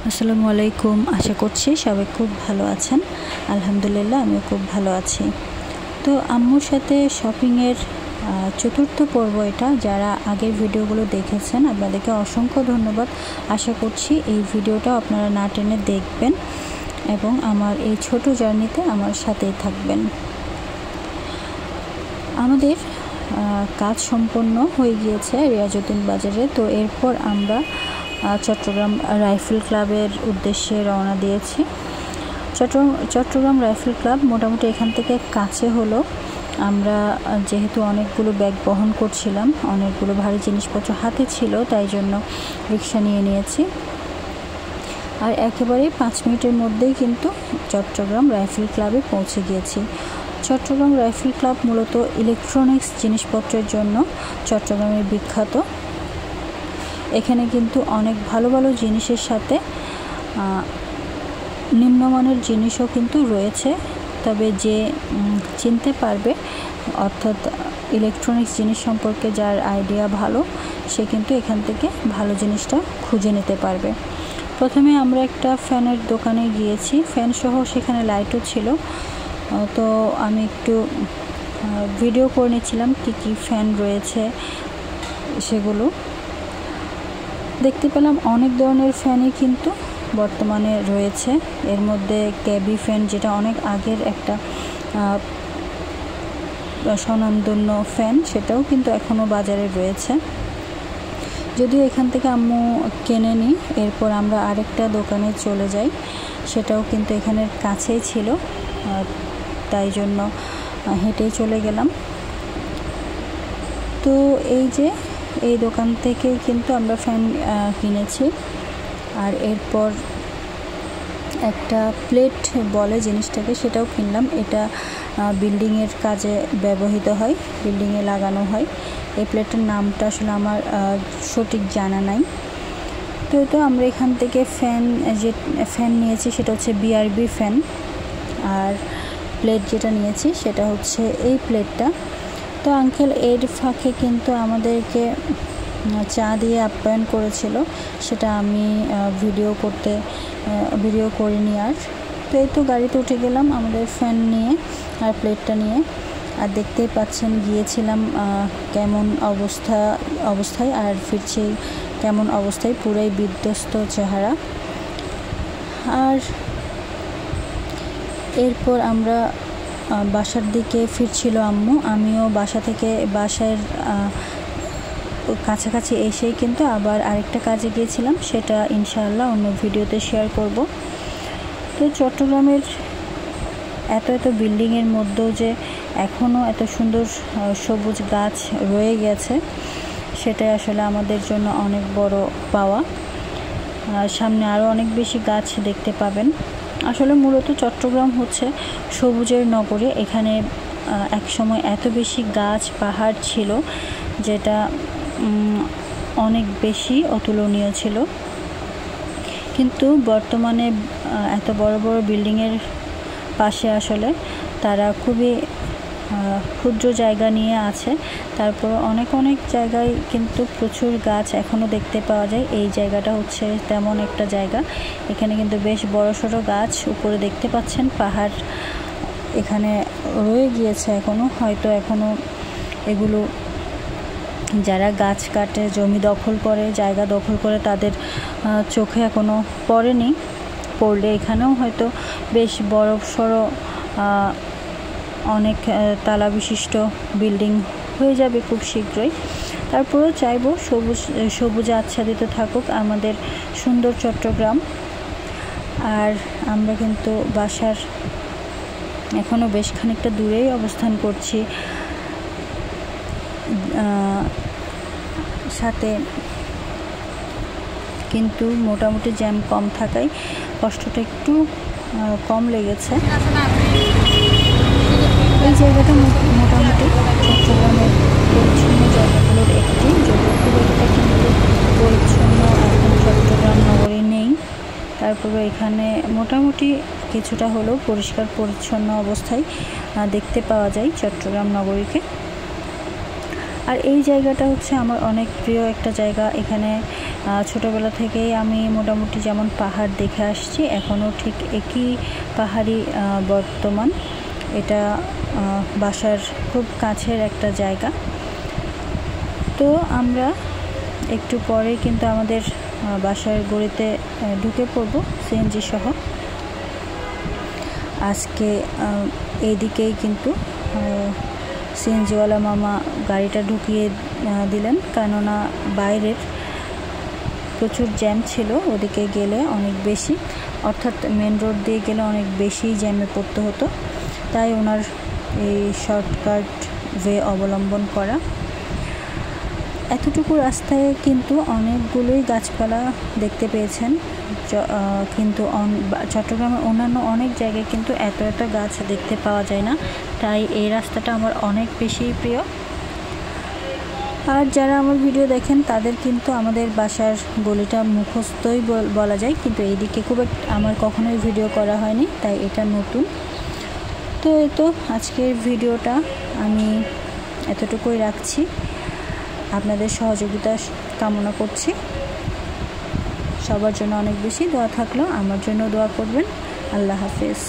আসসালামু আলাইকুম। আশা করছি সবাই খুব ভালো আছেন। আলহামদুলিল্লাহ আমিও খুব ভালো আছি। তো আম্মুর সাথে শপিংয়ের চতুর্থ পর্ব এটা। যারা আগের ভিডিওগুলো দেখেছেন আপনাদেরকে অসংখ্য ধন্যবাদ। আশা করছি এই ভিডিওটা আপনারা না টেনে দেখবেন এবং আমার এই ছোট জার্নিতে আমার সাথেই থাকবেন। আমাদের কাজ সম্পন্ন হয়ে গিয়েছে রিয়াজউদ্দিন বাজারে। তো এরপর আমরা চট্টগ্রাম রাইফেল ক্লাবের উদ্দেশ্যে রওনা দিয়েছি। চট্টগ্রাম রাইফেল ক্লাব মোটামুটি এখান থেকে কাছে হলো। আমরা যেহেতু অনেকগুলো ব্যাগ বহন করছিলাম, অনেকগুলো ভারী জিনিসপত্র হাতে ছিল, তাই জন্য রিক্সা নিয়ে নিয়েছি। আর একেবারেই 5 মিনিটের মধ্যেই কিন্তু চট্টগ্রাম রাইফেল ক্লাবে পৌঁছে গিয়েছি। চট্টগ্রাম রাইফেল ক্লাব মূলত ইলেকট্রনিক্স জিনিসপত্রের জন্য চট্টগ্রামের বিখ্যাত। এখানে কিন্তু অনেক ভালো ভালো জিনিসের সাথে নিম্নমানের জিনিসও কিন্তু রয়েছে। তবে যে চিনতে পারবে, অর্থাৎ ইলেকট্রনিক্স জিনিস সম্পর্কে যার আইডিয়া ভালো, সে কিন্তু এখান থেকে ভালো জিনিসটা খুঁজে নিতে পারবে। প্রথমে আমরা একটা ফ্যানের দোকানে গিয়েছি, ফ্যান সহ সেখানে লাইটও ছিল। তো আমি একটু ভিডিও করে নিচ্ছিলাম কী কী ফ্যান রয়েছে সেগুলো। দেখতে পেলাম অনেক ধরনের ফ্যানই কিন্তু বর্তমানে রয়েছে। এর মধ্যে ক্যাবি ফ্যান, যেটা অনেক আগের একটা স্বনামধন্য ফ্যান, সেটাও কিন্তু এখনও বাজারে রয়েছে। যদিও এখান থেকে আম্মু কেনে নি। এরপর আমরা আরেকটা দোকানে চলে যাই, সেটাও কিন্তু এখানের কাছেই ছিল, তাই জন্য হেঁটেই চলে গেলাম। তো এই দোকান থেকেই কিন্তু আমরা ফ্যান কিনেছি। আর এরপর একটা প্লেট বলে জিনিসটাকে, সেটাও কিনলাম। এটা বিল্ডিংয়ের কাজে ব্যবহৃত হয়, বিল্ডিংয়ে লাগানো হয়। এই প্লেটের নামটা আসলে আমার সঠিক জানা নাই। তো আমরা এখান থেকে ফ্যান নিয়েছি সেটা হচ্ছে বিআরবি ফ্যান। আর প্লেট যেটা নিয়েছি সেটা হচ্ছে এই প্লেটটা। তো আঙ্কেল এর ফাঁকে কিন্তু আমাদেরকে চা দিয়ে আপ্যায়ন করেছিল, সেটা আমি ভিডিও করিনি। আর তো গাড়িতে উঠে গেলাম আমাদের ফ্যান নিয়ে আর প্লেটটা নিয়ে। আর দেখতেই পাচ্ছেন গিয়েছিলাম কেমন অবস্থায় আর ফিরছি কেমন অবস্থায়, পুরাই বিধ্বস্ত চেহারা। আর এরপর আমরা বাসার দিকে ফিরছিল আম্মু। আমিও বাসার কাছাকাছি এসেই কিন্তু আবার আরেকটা কাজে গিয়েছিলাম, সেটা ইনশাআল্লাহ অন্য ভিডিওতে শেয়ার করব। তো চট্টগ্রামের এত বিল্ডিংয়ের মধ্যেও যে এখনও এত সুন্দর সবুজ গাছ রয়ে গেছে, সেটাই আসলে আমাদের জন্য অনেক বড় পাওয়া। সামনে আরও অনেক বেশি গাছ দেখতে পাবেন। আসলে মূলত চট্টগ্রাম হচ্ছে সবুজের নগরী। এখানে একসময় এত বেশি গাছ পাহাড় ছিল, যেটা অনেক বেশি অতুলনীয় ছিল। কিন্তু বর্তমানে এত বড় বড় বিল্ডিংয়ের পাশে আসলে তারা খুবই ক্ষুদ্র জায়গা নিয়ে আছে। তারপর অনেক জায়গায় কিন্তু প্রচুর গাছ এখনও দেখতে পাওয়া যায়। এই জায়গাটা হচ্ছে তেমন একটা জায়গা। এখানে কিন্তু বেশ বড়সড় গাছ উপরে দেখতে পাচ্ছেন। পাহাড় এখানে রয়ে গিয়েছে এখনও, হয়তো এখনও এগুলো যারা গাছ কাটে, জমি দখল করে, জায়গা দখল করে, তাদের চোখে এখনও পড়লে এখানেও হয়তো বেশ বড়সড় অনেক তালা বিশিষ্ট বিল্ডিং হয়ে যাবে খুব শীঘ্রই। তারপরেও চাইবো সবুজে আচ্ছাদিত থাকুক আমাদের সুন্দর চট্টগ্রাম। আর আমরা কিন্তু বাসার এখনও বেশ খানিকটা দূরেই অবস্থান করছি। সাথে কিন্তু মোটামুটি জ্যাম কম থাকায় কষ্টটা একটু কম লেগেছে। এই জায়গাটা মোটামুটি চট্টগ্রামের পরিচ্ছন্ন জায়গাগুলোর একটি, যদিও খুব একটা কিন্তু পরিচ্ছন্ন এখন চট্টগ্রাম নগরী নেই। তারপরে এখানে মোটামুটি কিছুটা হলেও পরিষ্কার পরিচ্ছন্ন অবস্থায় দেখতে পাওয়া যায় চট্টগ্রাম নগরীকে। আর এই জায়গাটা হচ্ছে আমার অনেক প্রিয় একটা জায়গা। এখানে ছোটোবেলা থেকেই আমি মোটামুটি যেমন পাহাড় দেখে আসছি, এখনও ঠিক একই পাহাড়ই বর্তমান। এটা বাসার খুব কাছের একটা জায়গা। তো আমরা একটু পরে কিন্তু আমাদের বাসার গলিতে ঢুকে পড়ব সিএনজি সহ। আজকে এইদিকেই কিন্তু সিএনজিওয়ালা মামা গাড়িটা ঢুকিয়ে দিলেন, কেননা বাইরের প্রচুর জ্যাম ছিল, ওদিকে গেলে অনেক বেশি, অর্থাৎ মেন রোড দিয়ে গেলে অনেক বেশি জ্যামে পড়তে হতো, তাই ওনার এই শর্টকাট ওয়ে অবলম্বন করা। এতটুকু রাস্তায় কিন্তু অনেকগুলোই গাছপালা দেখতে পেয়েছেন, কিন্তু চট্টগ্রামের অন্যান্য অনেক জায়গায় কিন্তু এত গাছ দেখতে পাওয়া যায় না, তাই এই রাস্তাটা আমার অনেক বেশি প্রিয়। আর যারা আমার ভিডিও দেখেন তাদের কিন্তু আমাদের বাসার গলিটা মুখস্থই বলা যায়, কিন্তু এইদিকে খুব আমার কখনোই ভিডিও করা হয়নি, তাই এটা নতুন। তো এই তো আজকের ভিডিওটা আমি এতটুকুই রাখছি। আপনাদের সহযোগিতা কামনা করছি। সবার জন্য অনেক বেশি দোয়া থাকলো, আমার জন্য দোয়া করবেন। আল্লাহ হাফেজ।